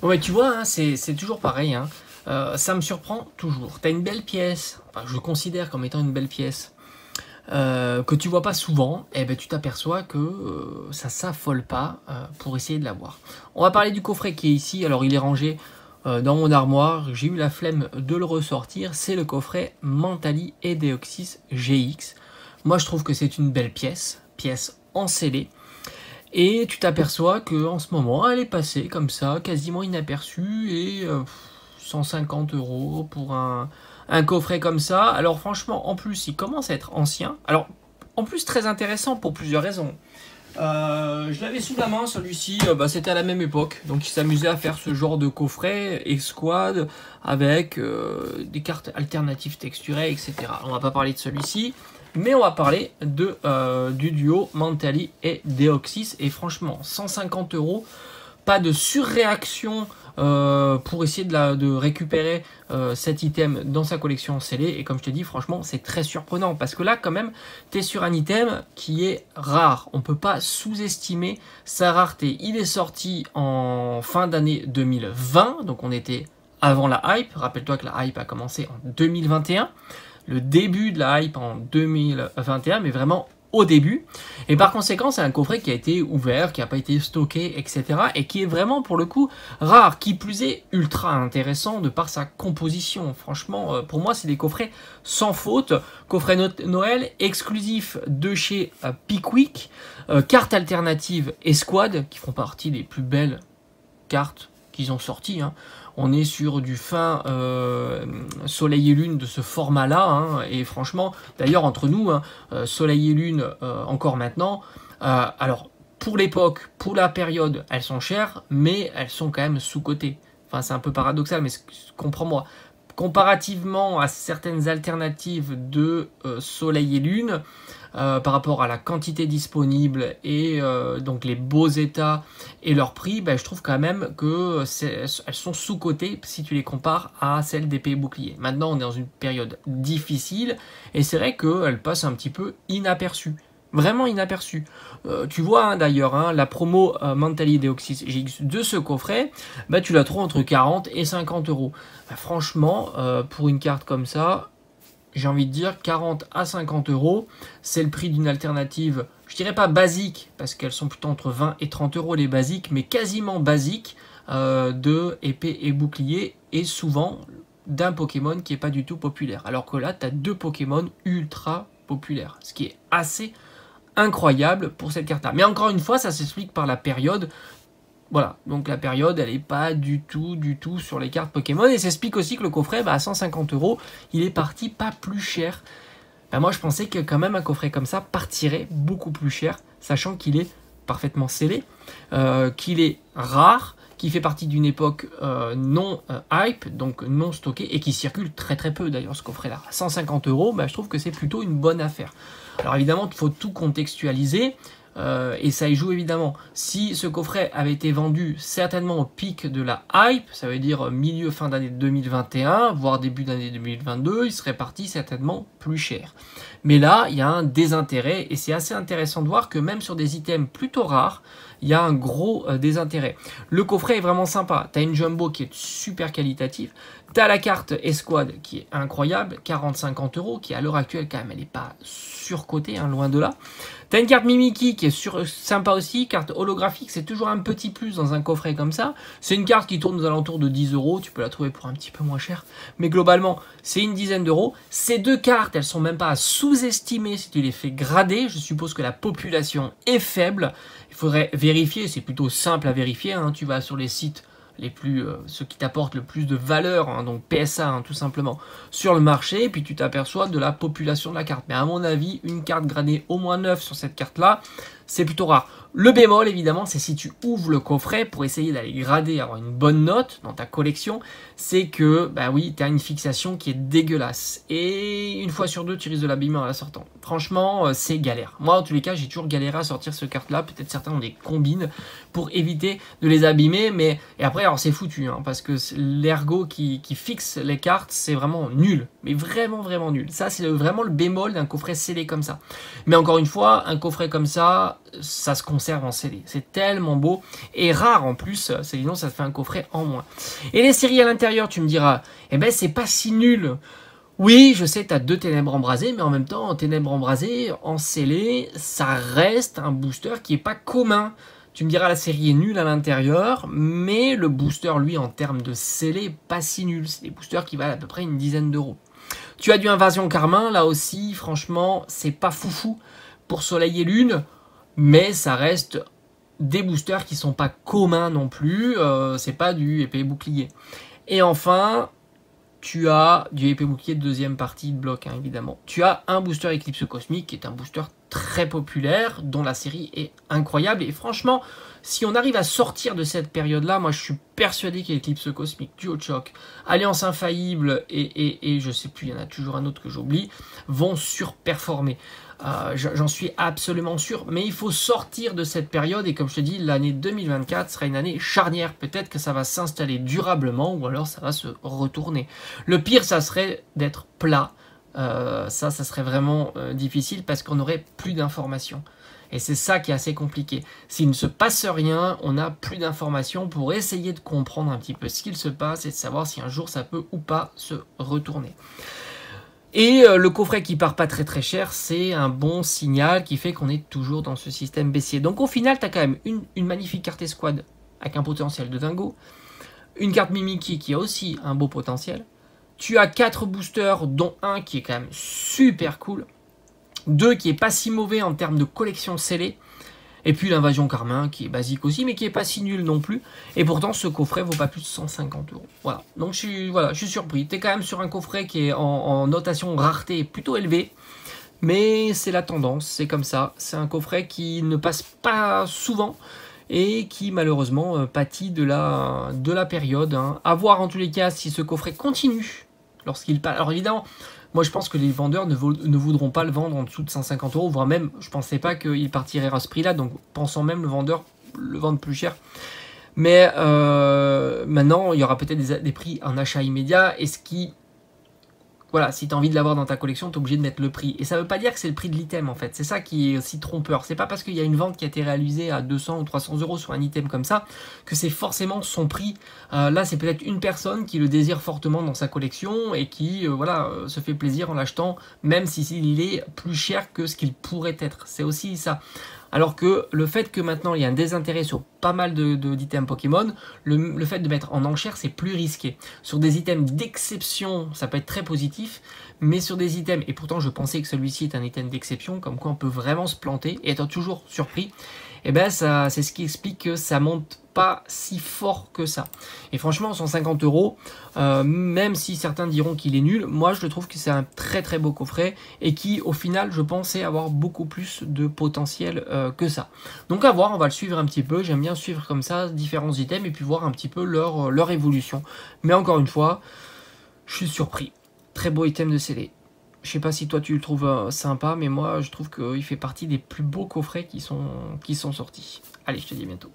Ouais, tu vois, hein, c'est toujours pareil, hein. Ça me surprend toujours. T'as une belle pièce, enfin, je considère comme étant une belle pièce, que tu vois pas souvent, et ben tu t'aperçois que ça s'affole pas pour essayer de l'avoir. On va parler du coffret qui est ici. Alors il est rangé dans mon armoire. J'ai eu la flemme de le ressortir. C'est le coffret Mentally Edeoxys GX. Moi je trouve que c'est une belle pièce en scellé. Et tu t'aperçois que en ce moment, elle est passée comme ça, quasiment inaperçue, et 150 € pour un coffret comme ça. Alors franchement, en plus, il commence à être ancien. Alors, en plus, très intéressant pour plusieurs raisons. Je l'avais sous la main, celui-ci, c'était à la même époque. Donc il s'amusait à faire ce genre de coffret, X-Squad, avec des cartes alternatives texturées, etc. On va pas parler de celui-ci. Mais on va parler du duo Mentally et Deoxys. Et franchement, 150 €, pas de surréaction pour essayer de récupérer cet item dans sa collection scellée. Et comme je te dis, franchement, c'est très surprenant. Parce que là, quand même, tu es sur un item qui est rare. On ne peut pas sous-estimer sa rareté. Il est sorti en fin d'année 2020. Donc on était avant la hype. Rappelle-toi que la hype a commencé en 2021. Le début de la hype en 2021, mais vraiment au début. Et par conséquent, c'est un coffret qui a été ouvert, qui n'a pas été stocké, etc. Et qui est vraiment, pour le coup, rare. Qui plus est, ultra intéressant de par sa composition. Franchement, pour moi, c'est des coffrets sans faute. Coffret Noël exclusif de chez Pickwick. Cartes alternatives et Squad, qui font partie des plus belles cartes qu'ils ont sorties, hein. On est sur du fin Soleil et Lune de ce format-là, hein, et franchement, d'ailleurs entre nous, hein, Soleil et Lune encore maintenant, alors pour l'époque, pour la période, elles sont chères, mais elles sont quand même sous-cotées. Enfin, c'est un peu paradoxal, mais comprends-moi. Comparativement à certaines alternatives de Soleil et Lune, par rapport à la quantité disponible et donc les beaux états et leur prix, je trouve quand même que elles sont sous-cotées si tu les compares à celles d'épée et bouclier. Maintenant, on est dans une période difficile et c'est vrai qu'elles passent un petit peu inaperçues. Vraiment inaperçu. Tu vois, hein, d'ailleurs, hein, la promo Mentally Deoxys GX de ce coffret, tu la trouves entre 40 et 50 €. Franchement, pour une carte comme ça, j'ai envie de dire 40 à 50 €, c'est le prix d'une alternative, je dirais pas basique, parce qu'elles sont plutôt entre 20 et 30 € les basiques, mais quasiment basiques de épée et bouclier, et souvent d'un Pokémon qui est pas du tout populaire. Alors que là, tu as deux Pokémon ultra populaires, ce qui est assez incroyable pour cette carte-là. Mais encore une fois, ça s'explique par la période. Voilà, donc la période, elle n'est pas du tout sur les cartes Pokémon. Et ça explique aussi que le coffret, à 150 €, il est parti pas plus cher. Moi, je pensais que quand même un coffret comme ça partirait beaucoup plus cher, sachant qu'il est parfaitement scellé, qu'il est rare, qui fait partie d'une époque non hype, donc non stocké, et qui circule très très peu d'ailleurs ce coffret-là. À 150 €, je trouve que c'est plutôt une bonne affaire. Alors évidemment, il faut tout contextualiser. Et ça y joue évidemment. Si ce coffret avait été vendu certainement au pic de la hype, ça veut dire milieu fin d'année 2021, voire début d'année 2022, il serait parti certainement plus cher. Mais là, il y a un désintérêt et c'est assez intéressant de voir que même sur des items plutôt rares, il y a un gros désintérêt. Le coffret est vraiment sympa. Tu as une jumbo qui est super qualitative. Tu as la carte Esquad qui est incroyable, 40-50 €, qui à l'heure actuelle quand même, elle n'est pas surcotée, hein, loin de là. Tu as une carte Mimikyu qui est sympa aussi, carte holographique, c'est toujours un petit plus dans un coffret comme ça. C'est une carte qui tourne aux alentours de 10 €, tu peux la trouver pour un petit peu moins cher, mais globalement, c'est une dizaine d'euros. Ces deux cartes, elles sont même pas à sous-estimer si tu les fais grader. Je suppose que la population est faible. Il faudrait vérifier, c'est plutôt simple à vérifier, hein. Tu vas sur les sites les plus, ceux qui t'apportent le plus de valeur, hein, donc PSA, hein, tout simplement, sur le marché, et puis tu t'aperçois de la population de la carte. Mais à mon avis, une carte gradée au moins 9 sur cette carte-là, c'est plutôt rare. Le bémol, évidemment, c'est si tu ouvres le coffret pour essayer d'aller grader, avoir une bonne note dans ta collection, c'est que, oui, tu as une fixation qui est dégueulasse. Et une fois sur deux, tu risques de l'abîmer en la sortant. Franchement, c'est galère. Moi, en tous les cas, j'ai toujours galéré à sortir ce carte-là. Peut-être certains ont des combines pour éviter de les abîmer. Mais et après, alors c'est foutu, hein, parce que l'ergot qui fixe les cartes, c'est vraiment nul. Mais vraiment, vraiment nul. Ça, c'est vraiment le bémol d'un coffret scellé comme ça. Mais encore une fois, un coffret comme ça, là, ça se conserve en scellé. C'est tellement beau et rare en plus. Sinon, ça te fait un coffret en moins. Et les séries à l'intérieur, tu me diras, eh ben, c'est pas si nul. Oui, je sais, tu as 2 ténèbres embrasées, mais en même temps, ténèbres embrasées, en scellé, ça reste un booster qui est pas commun. Tu me diras, la série est nulle à l'intérieur, mais le booster, lui, en termes de scellé, pas si nul. C'est des boosters qui valent à peu près une dizaine d'euros. Tu as du Invasion Carmin, là aussi, franchement, c'est pas foufou pour Soleil et Lune, mais ça reste des boosters qui sont pas communs non plus, c'est pas du épée bouclier. Et enfin, tu as du épée bouclier de deuxième partie de bloc, hein, évidemment. Tu as un booster Éclipse Cosmique, qui est un booster très populaire, dont la série est incroyable. Et franchement, si on arrive à sortir de cette période-là, moi je suis persuadé qu'Éclipse Cosmique, Duo Choc, Alliance Infaillible et je sais plus, il y en a toujours un autre que j'oublie, vont surperformer. J'en suis absolument sûr, mais il faut sortir de cette période et comme je te dis, l'année 2024 sera une année charnière. Peut-être que ça va s'installer durablement ou alors ça va se retourner. Le pire, ça serait d'être plat. Ça serait vraiment difficile parce qu'on n'aurait plus d'informations. Et c'est ça qui est assez compliqué. S'il ne se passe rien, on n'a plus d'informations pour essayer de comprendre un petit peu ce qu'il se passe et de savoir si un jour ça peut ou pas se retourner. Et le coffret qui part pas très très cher, c'est un bon signal qui fait qu'on est toujours dans ce système baissier. Donc au final, tu as quand même une magnifique carte escouade avec un potentiel de dingo. Une carte Mimikyu qui a aussi un beau potentiel. Tu as 4 boosters, dont un qui est quand même super cool. 2 qui est pas si mauvais en termes de collection scellée. Et puis l'Invasion Carmin qui est basique aussi, mais qui est pas si nul non plus. Et pourtant, ce coffret vaut pas plus de 150 €. Voilà. Donc je suis surpris. Tu es quand même sur un coffret qui est en notation rareté plutôt élevée. Mais c'est la tendance, c'est comme ça. C'est un coffret qui ne passe pas souvent et qui malheureusement pâtit de la période. Hein. À voir en tous les cas si ce coffret continue lorsqu'il passe. Alors évidemment, moi je pense que les vendeurs ne voudront pas le vendre en dessous de 150 €, voire même, je ne pensais pas qu'il partirait à ce prix-là, donc pensant même le vendeur le vendre plus cher. Mais maintenant, il y aura peut-être des prix en achat immédiat, et ce qui... Voilà, si tu as envie de l'avoir dans ta collection, tu es obligé de mettre le prix. Et ça ne veut pas dire que c'est le prix de l'item en fait. C'est ça qui est aussi trompeur. C'est pas parce qu'il y a une vente qui a été réalisée à 200 ou 300 € sur un item comme ça que c'est forcément son prix. Là, c'est peut-être une personne qui le désire fortement dans sa collection et qui voilà, se fait plaisir en l'achetant, même s'il est plus cher que ce qu'il pourrait être. C'est aussi ça. Alors que le fait que maintenant il y a un désintérêt sur pas mal d'items Pokémon, le fait de mettre en enchère c'est plus risqué. Sur des items d'exception ça peut être très positif, mais sur des items, et pourtant je pensais que celui-ci est un item d'exception, comme quoi on peut vraiment se planter et être toujours surpris, et ben c'est ce qui explique que ça monte pas si fort que ça. Et franchement 150 €, même si certains diront qu'il est nul, moi je trouve que c'est un très très beau coffret et qui au final je pensais avoir beaucoup plus de potentiel que ça. Donc à voir, on va le suivre un petit peu, j'aime bien suivre comme ça différents items et puis voir un petit peu leur évolution. Mais encore une fois, je suis surpris. Très beau item de scellé. Je sais pas si toi tu le trouves sympa, mais moi je trouve qu'il fait partie des plus beaux coffrets qui sont sortis. Allez, je te dis à bientôt.